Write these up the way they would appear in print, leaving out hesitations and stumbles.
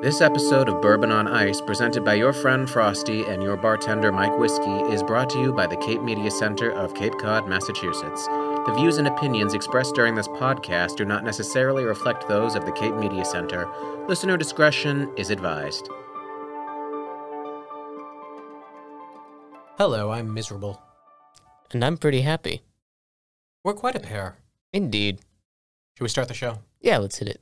This episode of Bourbon on Ice, presented by your friend Frosty and your bartender Mike Whiskey, is brought to you by the Cape Media Center of Cape Cod, Massachusetts. The views and opinions expressed during this podcast do not necessarily reflect those of the Cape Media Center. Listener discretion is advised. Hello, I'm miserable. And I'm pretty happy. We're quite a pair. Indeed. Should we start the show? Yeah, let's hit it.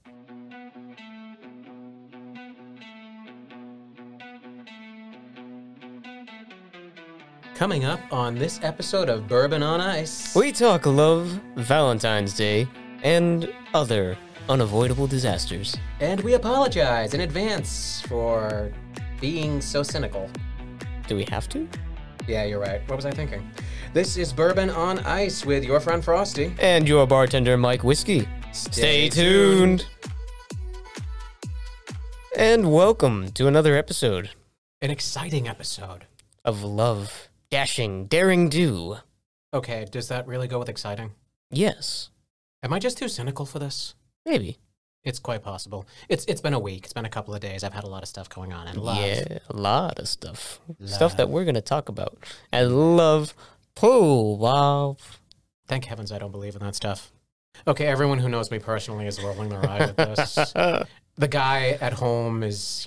Coming up on this episode of Bourbon on Ice, We talk love, Valentine's Day, and other unavoidable disasters. and we apologize in advance for being so cynical. Do we have to? Yeah, you're right. What was I thinking? This is Bourbon on Ice with your friend Frosty. And your bartender, Mike Whiskey. Stay tuned. And welcome to another episode An exciting episode. of Love, Dashing, Daring Do. Okay, does that really go with exciting? Yes, Am I just too cynical for this? maybe. It's quite possible. It's been a week. It's been a couple of days. I've had a lot of stuff going on. And love. Yeah, a lot of stuff. Love. Stuff that we're going to talk about. And love, pool, wow. Thank heavens I don't believe in that stuff. Okay, everyone who knows me personally is rolling their eye with this. The guy at home is,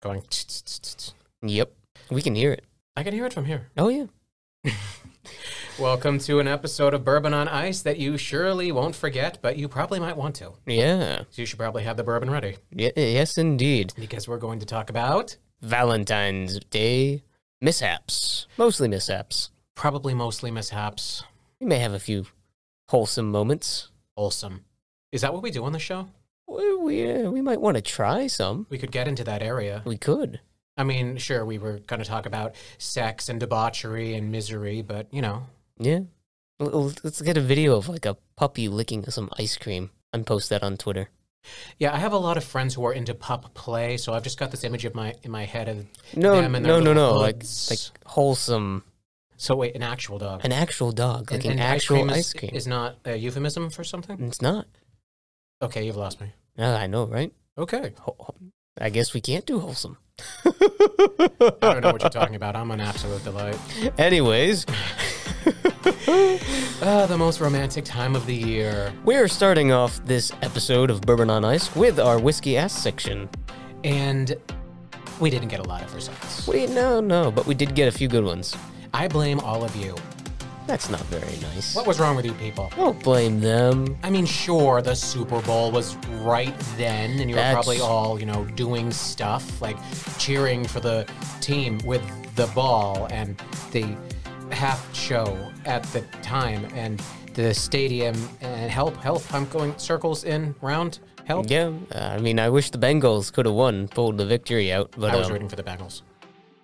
going... Yep, we can hear it. I can hear it from here. Oh, yeah. Welcome to an episode of Bourbon on Ice that you surely won't forget, but you probably might want to. Yeah. So you should probably have the bourbon ready. Yes, indeed. Because we're going to talk about... Valentine's Day mishaps. Mostly mishaps. Probably mostly mishaps. We may have a few wholesome moments. Wholesome. Is that what we do on the show? We might want to try some. We could get into that area. We could. I mean, sure, we were going to talk about sex and debauchery and misery, but, Yeah. Let's get a video of like a puppy licking some ice cream and post that on Twitter. Yeah, I have a lot of friends who are into pup play, so I've just got this image in my head of No, them and their no, little like hoods. wholesome. So wait, an actual dog. An actual dog, like an And actual ice cream. is not a euphemism for something? It's not. Okay, you've lost me. I know, right? Okay. I guess we can't do wholesome. I don't know what you're talking about. I'm an absolute delight. Anyways, The most romantic time of the year. we're starting off this episode of Bourbon on Ice with our Whiskey Ass section. And we didn't get a lot of results. No, but we did get a few good ones. I blame all of you. That's not very nice. What was wrong with you people? Don't blame them. I mean, sure, the Super Bowl was right then, and you were That's- probably all, doing stuff, like cheering for the team with the ball and the half show at the time, and the stadium, and help, I'm going circles in, round, help. Yeah, I mean, I wish the Bengals could have won, pulled the victory out, but I was rooting for the Bengals.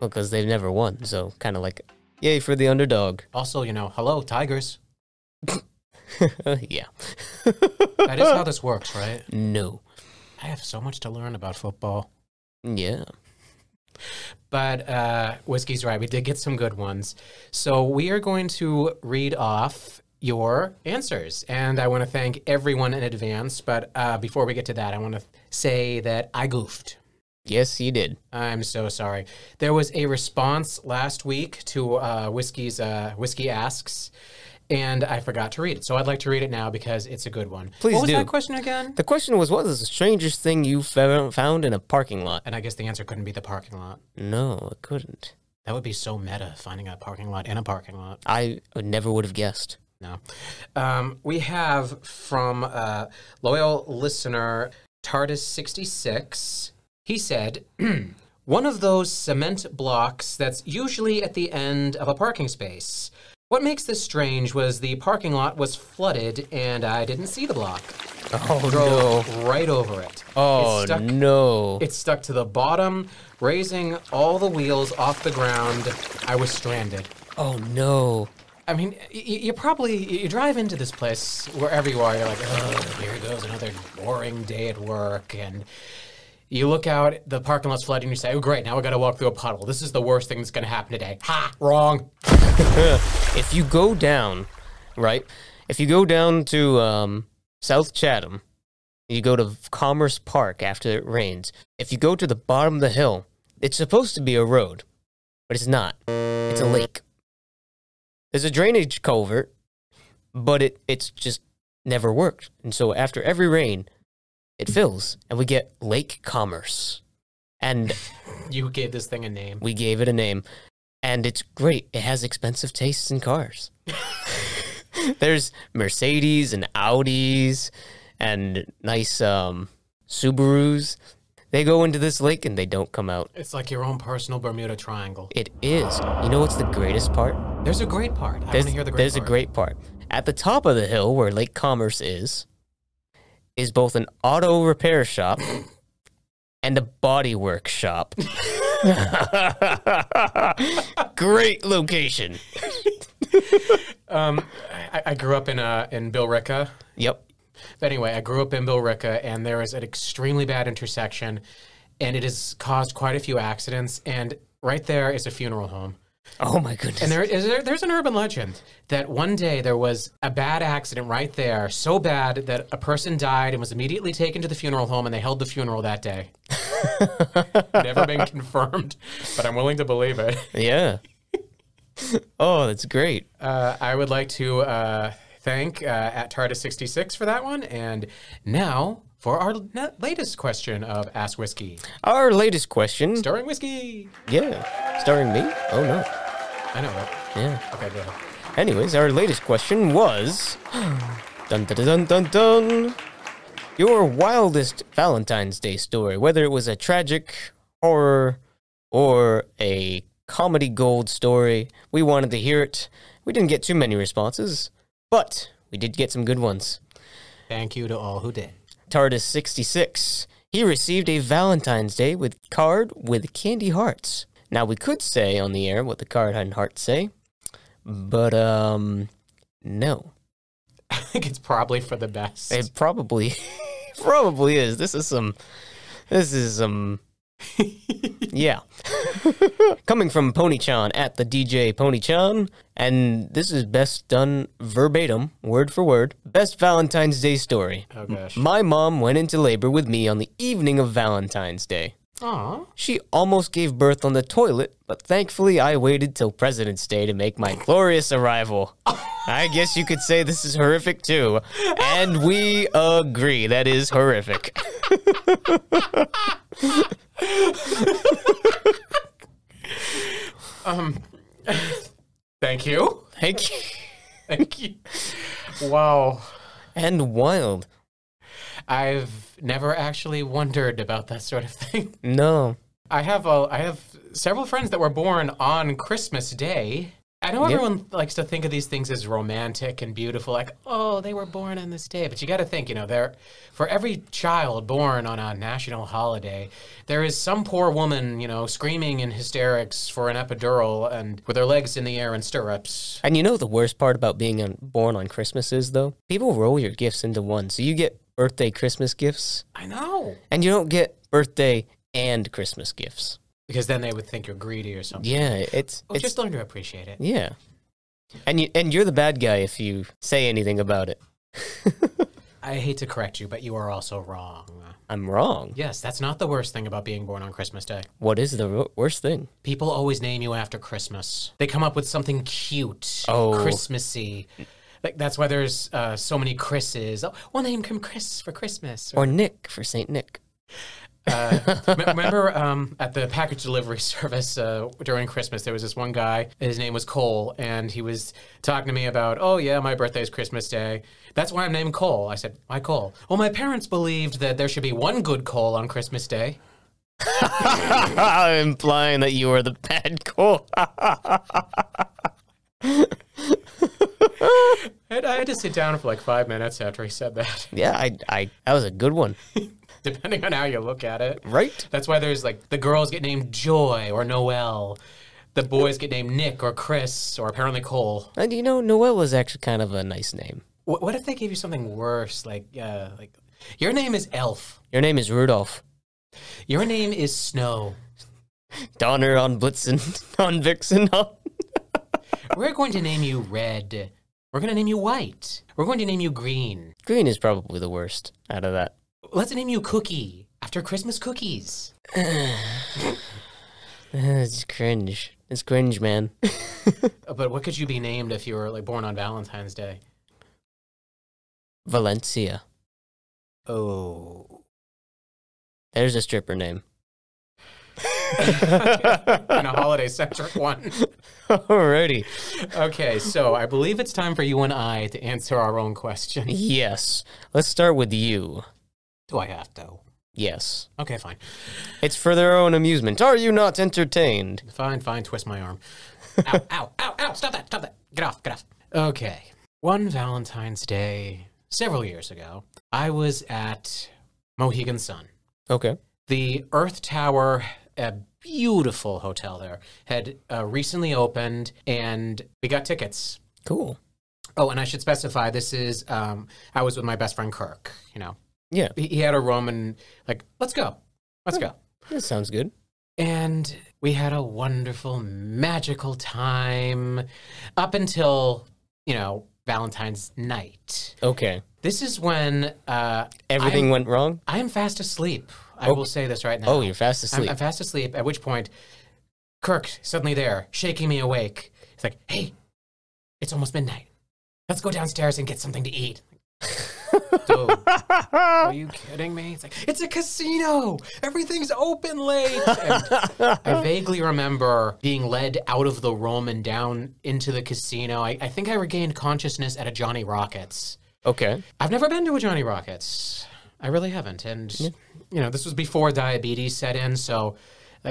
because they've never won, so kind of like, yay for the underdog. Also, hello, Tigers. Yeah. That is how this works, right? No. I have so much to learn about football. Yeah. But Whiskey's right. We did get some good ones. So we are going to read off your answers. And I want to thank everyone in advance. But before we get to that, I want to say that I goofed. Yes, you did. I'm so sorry. There was a response last week to Whiskey's Whiskey Asks, and I forgot to read it. So I'd like to read it now because it's a good one. Please What was do. that question again? The question was, what is the strangest thing you found in a parking lot? And I guess the answer couldn't be the parking lot. No, it couldn't. That would be so meta, finding a parking lot in a parking lot. I never would have guessed. No. We have from loyal listener TARDIS66. He said, one of those cement blocks that's usually at the end of a parking space. What makes this strange was the parking lot was flooded and I didn't see the block. Oh, Drove right over it. Oh, no. It stuck to the bottom, raising all the wheels off the ground. I was stranded. Oh, no. I mean, you drive into this place, wherever you are, you're like, oh, here goes another boring day at work, and you look out, the parking lot's flooding, and you say, oh, great, now we gotta walk through a puddle. This is the worst thing that's gonna happen today. Ha! Wrong. If you go down, right? If you go down to South Chatham, You go to Commerce Park after it rains. If you go to the bottom of the hill, it's supposed to be a road, but it's not. It's a lake. There's a drainage culvert, but it's just never worked. And so after every rain, it fills, and we get Lake Commerce. And you gave this thing a name. We gave it a name, and it's great. It has expensive tastes in cars. There's Mercedes and Audis and nice Subarus. They go into this lake and they don't come out. It's like your own personal Bermuda Triangle. It is. You know what's the greatest part? There's a great part. I want to hear the great part. There's a great part. At the top of the hill where Lake Commerce is both an auto repair shop and a body work shop. Great location. I grew up in Billerica. Yep. But anyway, I grew up in Billerica, and there is an extremely bad intersection, and it has caused quite a few accidents. And right there is a funeral home. Oh my goodness! And there's an urban legend that one day there was a bad accident right there, so bad that a person died and was immediately taken to the funeral home, and they held the funeral that day. Never been confirmed, but I'm willing to believe it. Yeah. Oh, that's great. I would like to thank at TARDIS66 for that one, and now for our latest question of Ask Whiskey. Our latest question. Starring Whiskey. Yeah. Starring me? Oh, no. I know that. Yeah. Okay, go ahead. Anyways, our latest question was... dun, dun, dun, dun, dun. Your wildest Valentine's Day story, whether it was a tragic, horror, or a comedy gold story. We wanted to hear it. We didn't get too many responses, but we did get some good ones. Thank you to all who did. TARDIS66. He received a Valentine's Day card with candy hearts. Now, we could say on the air what the card and hearts say, but, no. I think it's probably for the best. It probably is. This is some, yeah. Coming from Ponychan at the DJ Ponychan, and this is best done verbatim, word for word. Best Valentine's Day story. Oh, gosh. My mom went into labor with me on the evening of Valentine's Day. Aww. She almost gave birth on the toilet, but thankfully I waited till President's Day to make my glorious arrival. I guess you could say this is horrific too. And we agree, that is horrific. Thank you. Thank you. Thank you. Wow. And wild. I've never actually wondered about that sort of thing. No. I have several friends that were born on Christmas Day. I know everyone likes to think of these things as romantic and beautiful, like, oh, they were born on this day. But you got to think, for every child born on a national holiday, there is some poor woman, screaming in hysterics for an epidural and with her legs in the air in stirrups. And you know the worst part about being born on Christmas is, though? People roll your gifts into one. So you get birthday Christmas gifts. I know. And you don't get birthday and Christmas gifts. Because then they would think you're greedy or something. Yeah, it's just learn to appreciate it. Yeah. And you're the bad guy if you say anything about it. I hate to correct you, but you are also wrong. I'm wrong. Yes, that's not the worst thing about being born on Christmas Day. What is the worst thing? People always name you after Christmas. They come up with something cute, Christmassy. Like, that's why there's so many Chris's. Oh, we'll name him Chris for Christmas. Or Nick for St. Nick. Remember at the package delivery service during Christmas, there was this one guy, his name was Cole, and he was talking to me about, oh yeah, my birthday is Christmas Day. That's why I'm named Cole. I said, why Cole? Well, my parents believed that there should be one good Cole on Christmas Day. Implying that you are the bad Cole. I had to sit down for like 5 minutes after he said that. Yeah, I that was a good one. Depending on how you look at it. Right. That's why there's like, the girls get named Joy or Noelle. The boys get named Nick or Chris or apparently Cole. And Noelle is actually kind of a nice name. What if they gave you something worse? Like your name is Elf. Your name is Rudolph. Your name is Snow. Donner on Blitzen, on Vixen, on... We're going to name you Red. We're going to name you White. We're going to name you Green. Green is probably the worst out of that. Let's name you Cookie after Christmas cookies. It's cringe. It's cringe, man. But what could you be named if you were like born on Valentine's Day? Valencia. Oh. There's a stripper name. And a holiday-centric one. Alrighty. Okay, so I believe it's time for you and I to answer our own question. Yes. Let's start with you. Do I have to? Yes. Okay, fine. It's for their own amusement. Are you not entertained? Fine, twist my arm. Ow, ow, ow, ow, stop that. Get off. Okay. One Valentine's Day, several years ago, I was at Mohegan Sun. Okay. The Earth Tower, a beautiful hotel there, had recently opened, and we got tickets. Cool. Oh, and I should specify, this is, I was with my best friend Kirk, you know. Yeah. He had a room and, like, let's go. That sounds good. And we had a wonderful, magical time up until, you know, Valentine's night. Okay. This is when Everything went wrong? I am fast asleep. I will say this right now. Oh, you're fast asleep. I'm fast asleep, at which point Kirk, suddenly there, shaking me awake. He's like, hey, it's almost midnight. Let's go downstairs and get something to eat. Dude, are you kidding me? It's like, it's a casino. Everything's open late. And I vaguely remember being led out of the room and down into the casino. I think I regained consciousness at a Johnny Rockets. Okay. I've never been to a Johnny Rockets. I really haven't. And, you know, this was before diabetes set in, so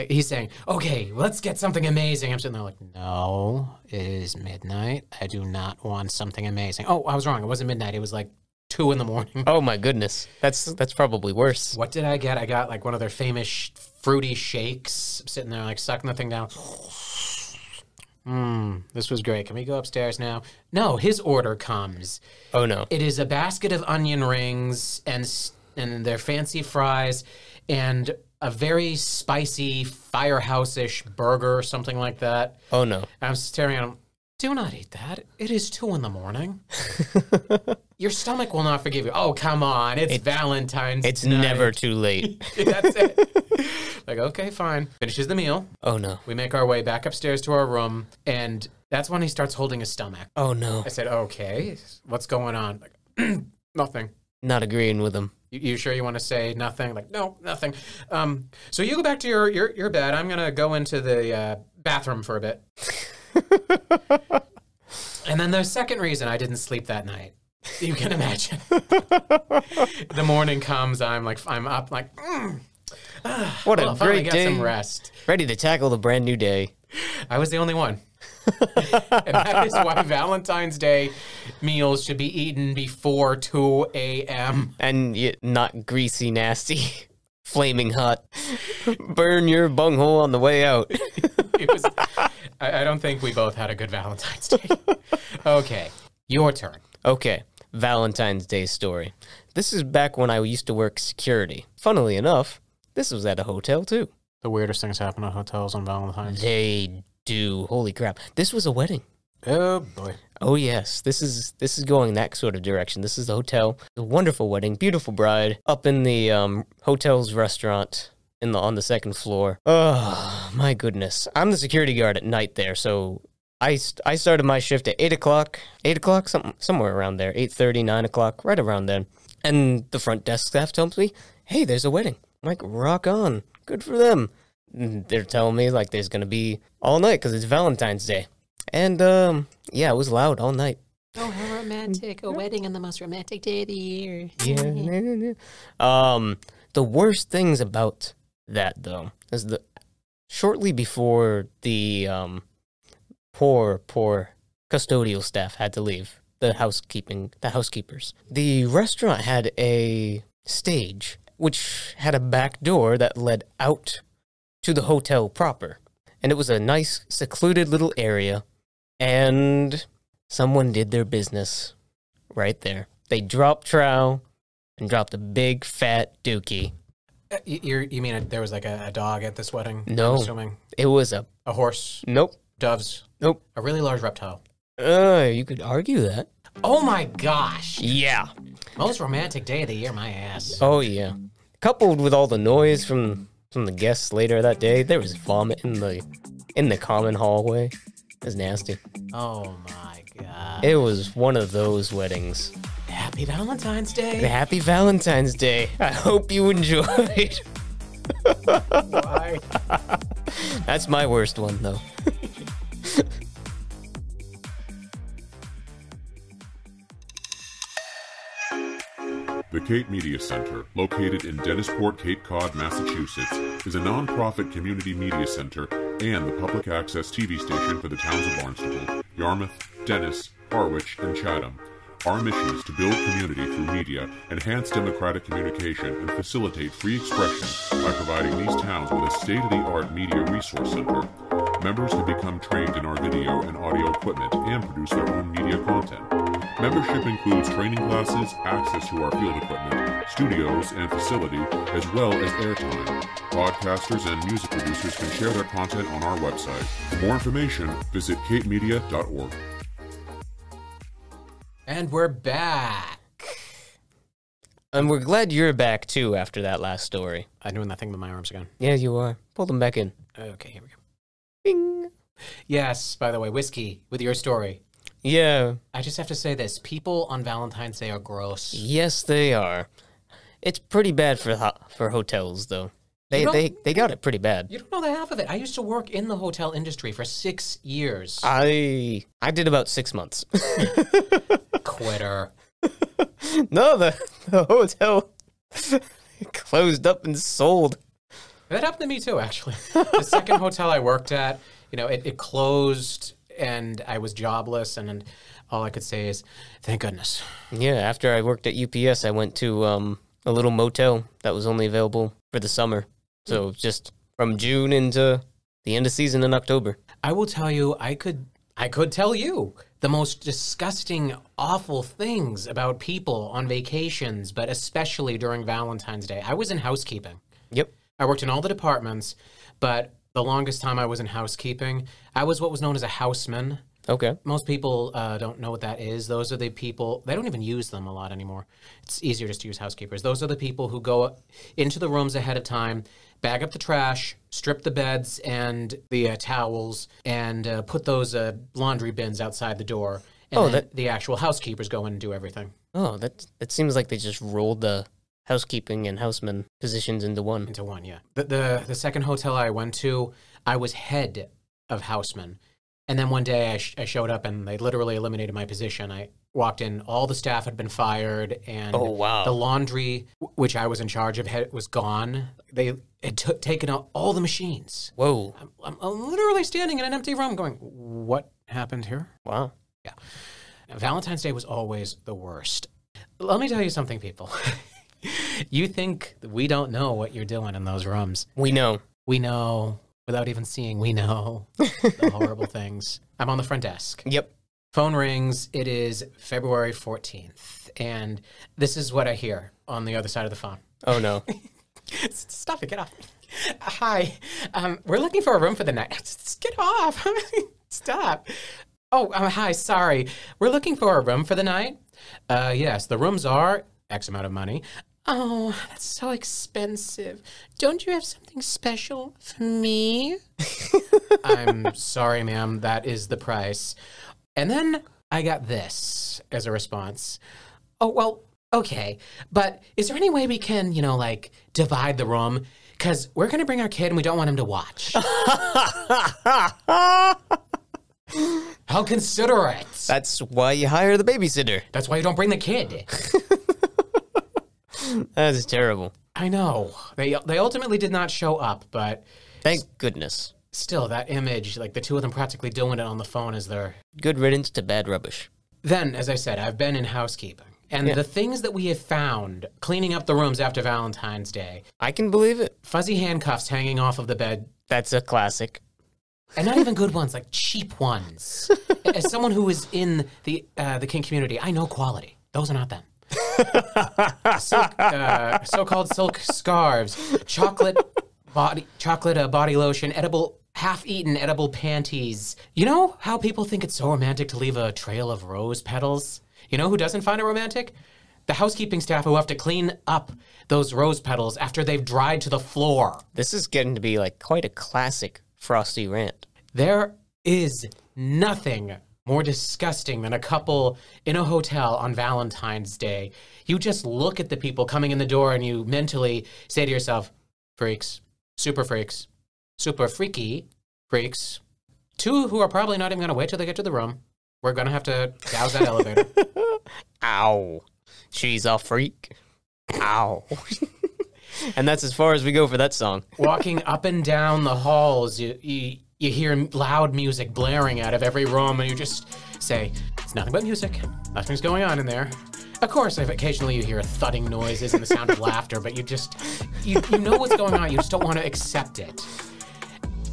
he's saying, okay, let's get something amazing. I'm sitting there like, no, it is midnight. I do not want something amazing. Oh, I was wrong. It wasn't midnight. It was like 2 in the morning. Oh my goodness. That's probably worse. What did I get? I got like one of their famous fruity shakes. I'm sitting there like sucking the thing down. This was great. Can we go upstairs now? No, his order comes. Oh no. It is a basket of onion rings and their fancy fries and a very spicy firehouse-ish burger or something like that. Oh no. I'm staring at him. Do not eat that. It is 2 in the morning. Your stomach will not forgive you. Oh, come on. It's Valentine's It's night. never too late. That's it. Like, okay, fine. Finishes the meal. Oh no. We make our way back upstairs to our room, and that's when he starts holding his stomach. Oh no. I said, okay, what's going on? Like, nothing. Not agreeing with him. You sure you want to say nothing? Like, no, nothing. So you go back to your bed. I'm going to go into the bathroom for a bit. And then the second reason I didn't sleep that night, you can imagine. The morning comes, I'm up like, What a I'll finally great get day. some rest. Ready to tackle the brand new day. I was the only one. And that is why Valentine's Day meals should be eaten before 2 a.m. And yet not greasy, nasty, flaming hot. Burn your bunghole on the way out. It was, I don't think we both had a good Valentine's Day. Okay, your turn. Okay, Valentine's Day story. This is back when I used to work security. Funnily enough, this was at a hotel too. The weirdest things happen at hotels on Valentine's. They do. Holy crap. This was a wedding. Oh boy. Oh yes, this is going that sort of direction. This is the hotel. A wonderful wedding, beautiful bride, up in the hotel's restaurant on the second floor. Oh my goodness. I'm the security guard at night there, so I started my shift at 8 o'clock, somewhere around there, 8:30, 9 o'clock, right around then. And the front desk staff tells me, hey, there's a wedding. I'm like, rock on. Good for them. And they're telling me, like, there's going to be all night because it's Valentine's Day. And, yeah, it was loud all night. Oh, how romantic. A wedding on the most romantic day of the year. Yeah. The worst things about that, though, is shortly before the poor custodial staff had to leave, the housekeepers. The restaurant had a stage which had a back door that led out to the hotel proper. And it was a nice, secluded little area, and someone did their business right there. They dropped trowel and dropped a big, fat dookie. You mean there was like a dog at this wedding? No. I'm assuming. It was A horse? Nope. Doves? Nope. A really large reptile? You could argue that. Oh my gosh. Yeah. Most romantic day of the year, my ass. Oh, yeah. Coupled with all the noise from the guests later that day, there was vomit in the common hallway. It was nasty. Oh my god. It was one of those weddings. Happy Valentine's Day. Happy Valentine's Day. I hope you enjoyed. Why? That's my worst one, though. The Cape Media Center, located in Dennisport, Cape Cod, Massachusetts, is a non-profit community media center and the public access TV station for the towns of Barnstable, Yarmouth, Dennis, Harwich, and Chatham. Our mission is to build community through media, enhance democratic communication, and facilitate free expression by providing these towns with a state-of-the-art media resource center. Members can become trained in our video and audio equipment and produce their own media content. Membership includes training classes, access to our field equipment, studios and facility, as well as airtime. Podcasters and music producers can share their content on our website. For more information, visit capemedia.org. And we're back. And we're glad you're back, too, after that last story. I'm doing that thing with my arms again. Yeah, you are. Pull them back in. Okay, here we go. Bing. Yes, by the way, Whiskey, with your story. Yeah. I just have to say this. People on Valentine's Day are gross. Yes, they are. It's pretty bad for hotels, though. They got it pretty bad. You don't know the half of it. I used to work in the hotel industry for 6 years. I did about 6 months. Quitter. No, the hotel closed up and sold. That happened to me too, actually. The second hotel I worked at, it closed and I was jobless, and all I could say is, thank goodness. Yeah, after I worked at UPS, I went to a little motel that was only available for the summer. So just from June into the end of season in October. I will tell you, I could tell you the most disgusting, awful things about people on vacations, but especially during Valentine's Day. I was in housekeeping. Yep. I worked in all the departments, but the longest time I was in housekeeping, I was what was known as a houseman. Okay. Most people don't know what that is. Those are the people, they don't even use them a lot anymore. It's easier just to use housekeepers. Those are the people who go into the rooms ahead of time, bag up the trash, strip the beds and the towels, and put those laundry bins outside the door. And then the actual housekeepers go in and do everything. Oh, that seems like they just rolled the housekeeping and houseman positions into one. Into one, yeah. The second hotel I went to, I was head of houseman. And then one day I showed up and they literally eliminated my position. I walked in, all the staff had been fired, and the laundry, which I was in charge of, was gone. They had taken out all the machines. Whoa. I'm literally standing in an empty room going, what happened here? Wow. Yeah. Valentine's Day was always the worst. Let me tell you something, people. You think we don't know what you're doing in those rooms. We know. We know. Without even seeing, we know the horrible things. I'm on the front desk. Yep. Phone rings. It is February 14th. And this is what I hear on the other side of the phone. Oh, no. Stop it. Get off. Hi. We're looking for a room for the night. Just get off. Stop. Oh, hi. Sorry. We're looking for a room for the night. Yes, the rooms are X amount of money. Oh, that's so expensive. Don't you have something special for me? I'm sorry, ma'am. That is the price. And then I got this as a response. Oh, well, okay. But is there any way we can, divide the room? Because we're going to bring our kid and we don't want him to watch. How considerate. That's why you hire the babysitter. That's why you don't bring the kid. That is terrible. I know. They ultimately did not show up, but... Thank goodness. Still, that image, the two of them practically doing it on the phone as they're... Good riddance to bad rubbish. Then, as I said, I've been in housekeeping. And the things that we have found cleaning up the rooms after Valentine's Day... I can believe it. Fuzzy handcuffs hanging off of the bed. That's a classic. And not even good ones, cheap ones. As someone who is in the kink community, I know quality. Those are not them. So-called silk scarves, chocolate body lotion, half-eaten edible panties. You know how people think it's so romantic to leave a trail of rose petals? You know who doesn't find it romantic? The housekeeping staff who have to clean up those rose petals after they've dried to the floor. This is getting to be like quite a classic Frosty rant. There is nothing more disgusting than a couple in a hotel on Valentine's Day. You just look at the people coming in the door and you mentally say to yourself, freaks, super freaky freaks. Two who are probably not even going to wait till they get to the room. We're going to have to douse that elevator. Ow. She's a freak. Ow. And that's as far as we go for that song. Walking up and down the halls, you hear loud music blaring out of every room, and you just say, it's nothing but music. Nothing's going on in there. Of course, occasionally you hear thudding noises and the sound of laughter, but you know what's going on. You just don't want to accept it.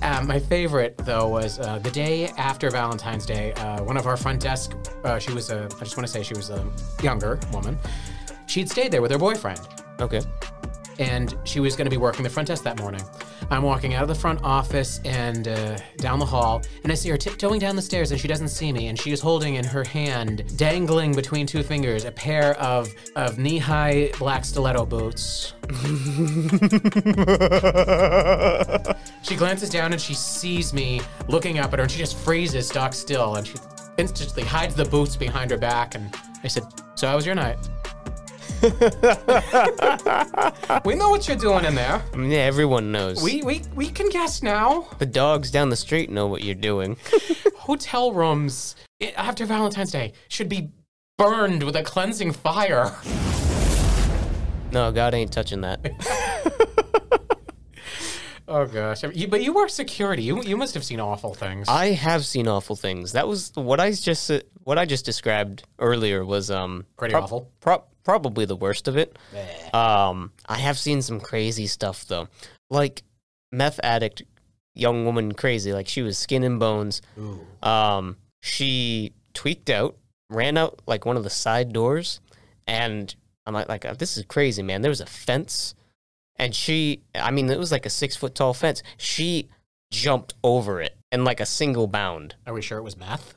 My favorite, though, was the day after Valentine's Day. One of our front desk, I just want to say she was a younger woman. She'd stayed there with her boyfriend. Okay. And she was going to be working the front desk that morning. I'm walking out of the front office and down the hall, and I see her tiptoeing down the stairs, and she doesn't see me, and she is holding in her hand, dangling between two fingers, a pair of knee-high black stiletto boots. She glances down, and she sees me looking up at her, and she just freezes stock still, and she instantly hides the boots behind her back, and I said, so how was your night? We know what you're doing in there. Yeah, everyone knows. We can guess now. The dogs down the street know what you're doing. Hotel rooms after Valentine's Day should be burned with a cleansing fire. No, God ain't touching that. Oh gosh, but you work security. You must have seen awful things. I have seen awful things. That was what I just described earlier was pretty awful. Probably the worst of it. I have seen some crazy stuff though, like meth addict young woman crazy, like she was skin and bones. Ooh. She tweaked out, ran out like one of the side doors, and I'm like this is crazy, man. There was a fence, and it was like a 6-foot tall fence. She jumped over it in like a single bound. Are we sure it was meth?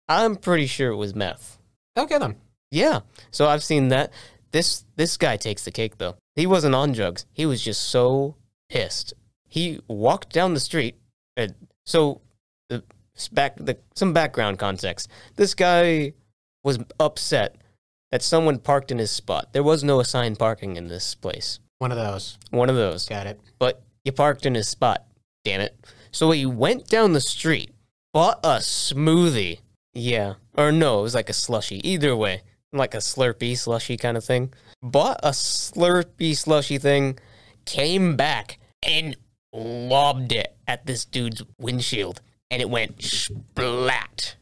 I'm pretty sure it was meth. Okay then. Yeah, so I've seen that. This guy takes the cake, though. He wasn't on drugs. He was just so pissed. He walked down the street. Some background context. This guy was upset that someone parked in his spot. There was no assigned parking in this place. One of those. Got it. But you parked in his spot, damn it. So he went down the street, bought a smoothie. Yeah. Or no, it was like a slushie. Either way. Like a Slurpee slushy kind of thing. Bought a Slurpee slushy thing, came back and lobbed it at this dude's windshield, and it went splat.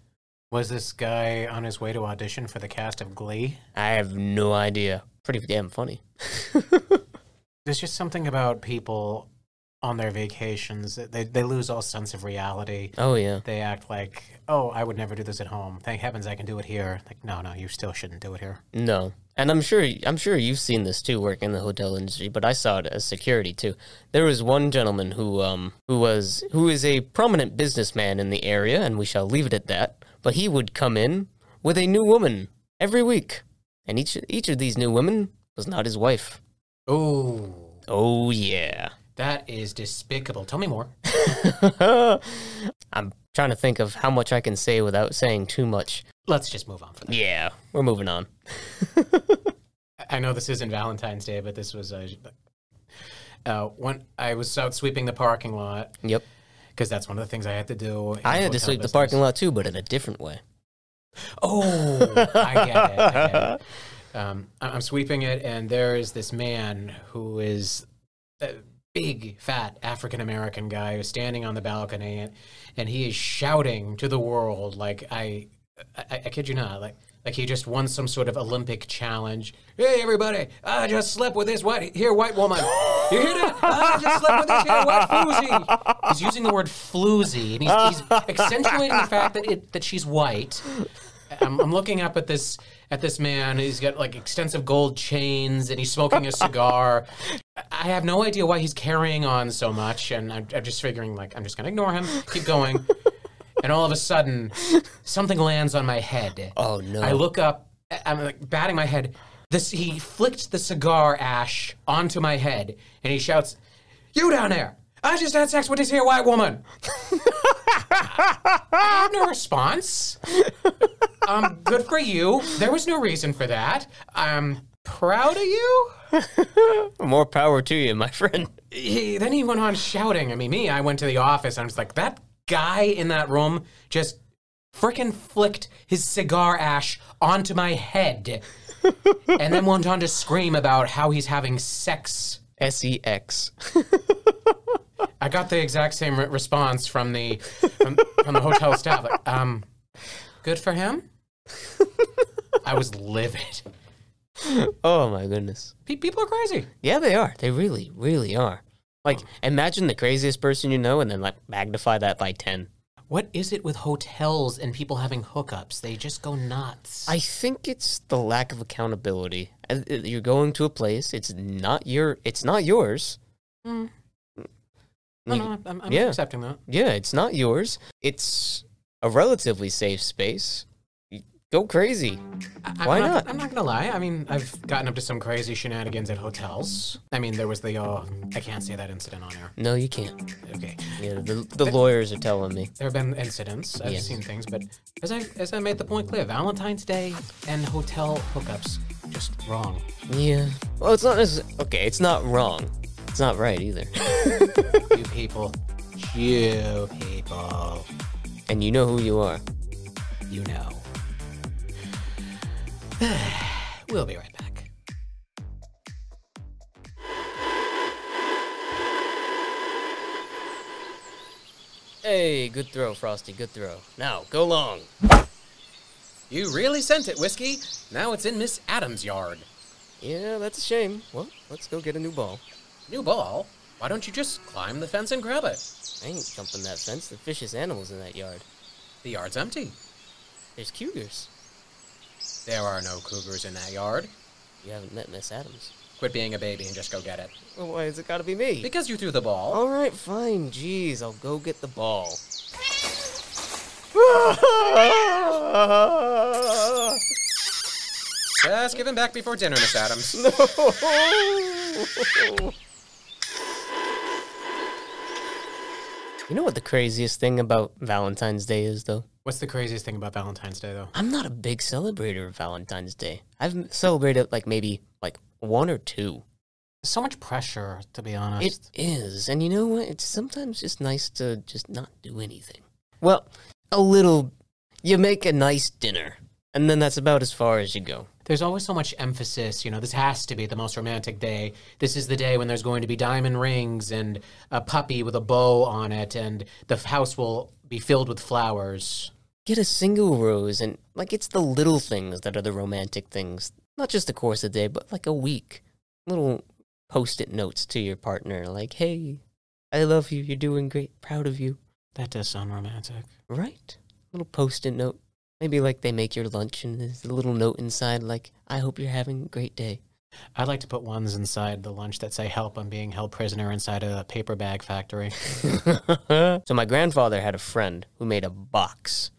Was this guy on his way to audition for the cast of Glee? I have no idea. Pretty damn funny. There's just something about people on their vacations. They lose all sense of reality. Oh, yeah. They act like, oh, I would never do this at home. Thank heavens I can do it here. Like, no, you still shouldn't do it here. No. And I'm sure you've seen this too, working in the hotel industry, but I saw it as security too. There was one gentleman who is a prominent businessman in the area, and we shall leave it at that, but he would come in with a new woman every week. And each of these new women was not his wife. Oh. Oh, yeah. That is despicable. Tell me more. I'm trying to think of how much I can say without saying too much. Let's just move on from that. Yeah, we're moving on. I know this isn't Valentine's Day, but this was when I was out sweeping the parking lot. Yep. Because that's one of the things I had to do. I had to sweep the parking lot too, but in a different way. Oh, I get it. I'm sweeping it, and there is this man who is a big, fat African-American guy who's standing on the balcony, and he is shouting to the world like I kid you not, like he just won some sort of Olympic challenge. Hey, everybody, I just slept with this white woman. You hear that? I just slept with this here white floozy. He's using the word floozy, and he's accentuating the fact that she's white. I'm looking up at this man. He's got like extensive gold chains, and he's smoking a cigar. I have no idea why he's carrying on so much, and I'm just figuring like I'm just gonna ignore him, keep going. And all of a sudden, something lands on my head. Oh no! I look up. I'm like batting my head. He flicked the cigar ash onto my head, and he shouts, "You down there! I just had sex with this here white woman." I had no response. Good for you. There was no reason for that. I'm proud of you. More power to you, my friend. Then he went on shouting. I mean, I went to the office, and I was like, that guy in that room just frickin' flicked his cigar ash onto my head. And then went on to scream about how he's having sex. S-E-X. I got the exact same response from the hotel staff. Like, good for him. I was livid. Oh my goodness. People are crazy. Yeah, they are. They really, really are. Like, imagine the craziest person you know and then, like, magnify that by 10. What is it with hotels and people having hookups? They just go nuts. I think it's the lack of accountability. You're going to a place, it's not yours. No, I'm accepting that. Yeah, it's not yours. It's a relatively safe space. Go crazy. Why not? I'm not gonna lie. I mean, I've gotten up to some crazy shenanigans at hotels. I mean, there was the I can't say that incident on air. No, you can't. Okay. Yeah, the lawyers are telling me. There have been incidents. I've seen things, but as I made the point clear, Valentine's Day and hotel hookups just wrong. Yeah. Well, it's not okay. It's not wrong. It's not right either. You people. You people. And you know who you are. You know. We'll be right back. Hey, good throw, Frosty, good throw. Now, go long. You really sent it, Whiskey. Now it's in Miss Adams' yard. Yeah, that's a shame. Well, let's go get a new ball. New ball? Why don't you just climb the fence and grab it? I ain't jumping that fence. The vicious animals in that yard. The yard's empty. There's cougars. There are no cougars in that yard. You haven't met Miss Adams. Quit being a baby and just go get it. Well, why has it got to be me? Because you threw the ball. All right, fine. Jeez, I'll go get the ball. Just give him back before dinner, Miss Adams. No. You know what the craziest thing about Valentine's Day is, though? What's the craziest thing about Valentine's Day, though? I'm not a big celebrator of Valentine's Day. I've celebrated maybe one or two. So much pressure, to be honest. It is. And you know what? It's sometimes just nice to just not do anything. Well, you make a nice dinner, and then that's about as far as you go. There's always so much emphasis, this has to be the most romantic day. This is the day when there's going to be diamond rings and a puppy with a bow on it, and the house will be filled with flowers. Get a single rose, and it's the little things that are the romantic things. Not just the course of the day, but a week. Little post-it notes to your partner, hey, I love you, you're doing great, proud of you. That does sound romantic. Right? Little post-it note. Maybe they make your lunch and there's a little note inside I hope you're having a great day. I'd like to put ones inside the lunch that say, help, I'm being held prisoner inside a paper bag factory. So my grandfather had a friend who made a box.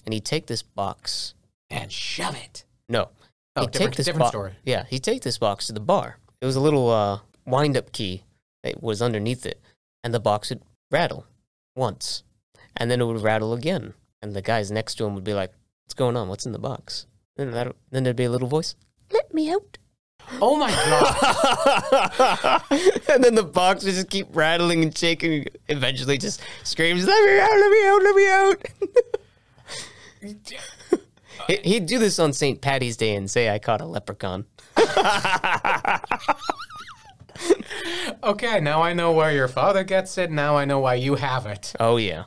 And he'd take this box. And shove it. No. Oh, different story. Yeah, he'd take this box to the bar. It was a little wind-up key that was underneath it. And the box would rattle once. And then it would rattle again. And the guys next to him would be like, what's going on? What's in the box? Then there'd be a little voice, let me out. Oh my God. And then the box would just keep rattling and shaking. Eventually just screams, let me out, let me out, let me out. He'd do this on St. Patty's Day and say, I caught a leprechaun. Okay, now I know where your father gets it. Now I know why you have it. Oh, yeah.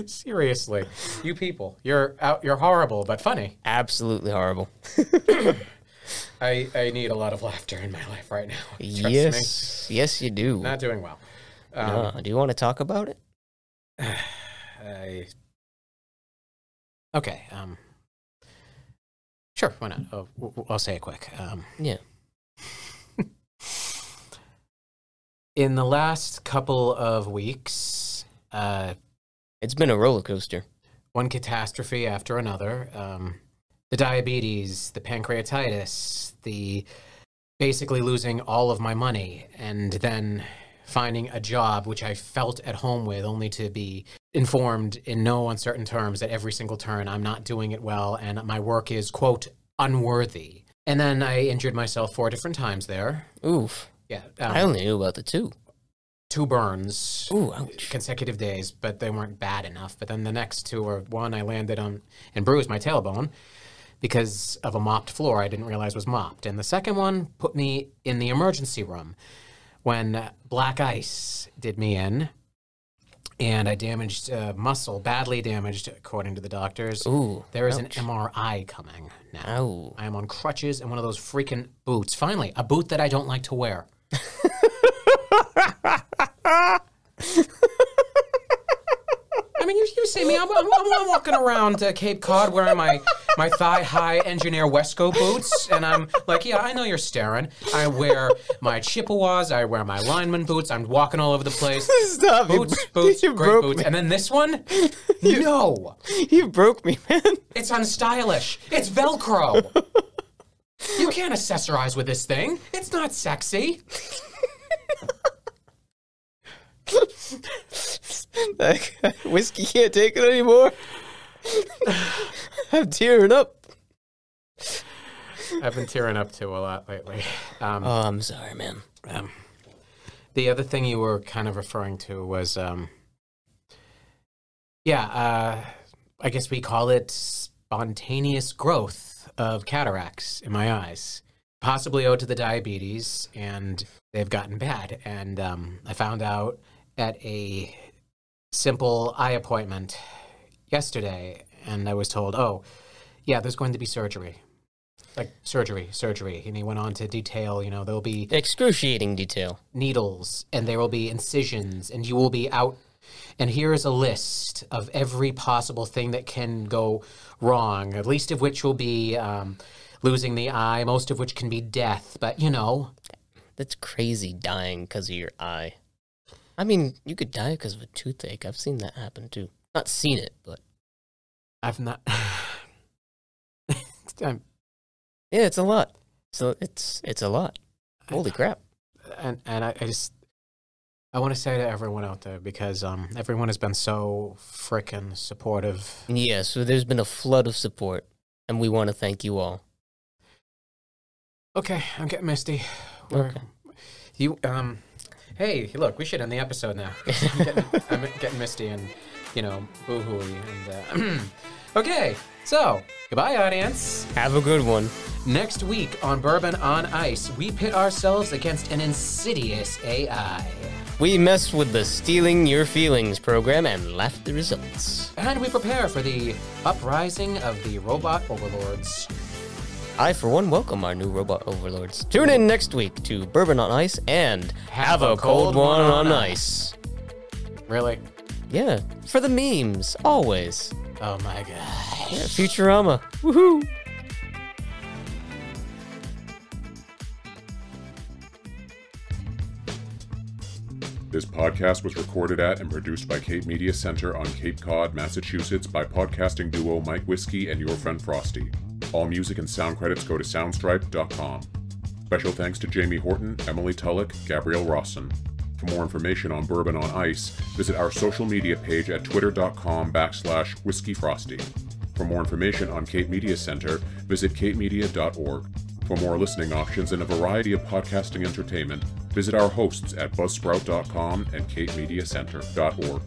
Seriously, you people, you're horrible, but funny. Absolutely horrible. I need a lot of laughter in my life right now. Yes, yes, you do. Not doing well. Do you want to talk about it? Okay. Sure, why not? I'll say it quick. Yeah. In the last couple of weeks, it's been a roller coaster. One catastrophe after another. the diabetes, the pancreatitis, the basically losing all of my money, and then finding a job which I felt at home with, only to be informed in no uncertain terms at every single turn I'm not doing it well and my work is, quote, unworthy. And then I injured myself 4 different times there. Oof. Yeah. I only knew about the 2. 2 burns. Ooh, ouch. Consecutive days, but they weren't bad enough. But then the next 2 were, one I landed on and bruised my tailbone because of a mopped floor I didn't realize was mopped. And the second one put me in the emergency room when black ice did me in, and I damaged muscle, badly damaged, according to the doctors. Ooh, there is ouch. an MRI coming now. Ow. I am on crutches and one of those freaking boots. Finally, a boot that I don't like to wear. I mean, you see me. I'm walking around Cape Cod wearing my thigh-high Engineer Wesco boots, and I'm like, yeah, I know you're staring. I wear my Chippewas. I wear my lineman boots. I'm walking all over the place. Stop. Boots, You great broke boots. me. And then this one? No. You broke me, man. It's unstylish. It's Velcro. You can't accessorize with this thing. It's not sexy. Whiskey can't take it anymore. I'm tearing up. I've been tearing up too a lot lately. Oh, I'm sorry, man. The other thing you were kind of referring to was, I guess we call it spontaneous growth of cataracts in my eyes. Possibly owed to the diabetes, and they've gotten bad. And I found out at a simple eye appointment yesterday, and I was told, oh, yeah, there's going to be surgery. Like, surgery. And he went on to detail, there'll be Excruciating detail. needles, and there will be incisions, and you will be out. And here is a list of every possible thing that can go wrong, the least of which will be losing the eye, most of which can be death, but That's crazy, dying because of your eye. I mean, you could die because of a toothache. I've seen that happen, too. Not seen it, but... I've not... Yeah, it's a lot. So it's a lot. Holy crap. And I want to say to everyone out there, because everyone has been so frickin' supportive. Yeah, so there's been a flood of support, and we want to thank you all. Okay, I'm getting misty. Okay. Hey, look, we should end the episode now. I'm getting misty and, boo-hooey. And, okay, so, goodbye, audience. Have a good one. Next week on Bourbon on Ice, we pit ourselves against an insidious AI. We mess with the Stealing Your Feelings program and laugh at the results. And we prepare for the uprising of the robot overlords. I, for one, welcome our new robot overlords. Tune in next week to Bourbon on Ice and have a cold one on ice. Really? Yeah, for the memes, always. Oh my gosh. Yeah, Futurama. Woohoo! This podcast was recorded at and produced by Cape Media Center on Cape Cod, Massachusetts by podcasting duo Mike Whiskey and your friend Frosty. All music and sound credits go to soundstripe.com. Special thanks to Jamie Horton, Emily Tulloch, Gabrielle Rawson. For more information on Bourbon on Ice, visit our social media page at twitter.com/whiskeyfrosty. For more information on Cape Media Center, visit capemedia.org. For more listening options and a variety of podcasting entertainment, visit our hosts at buzzsprout.com and capemediacenter.org.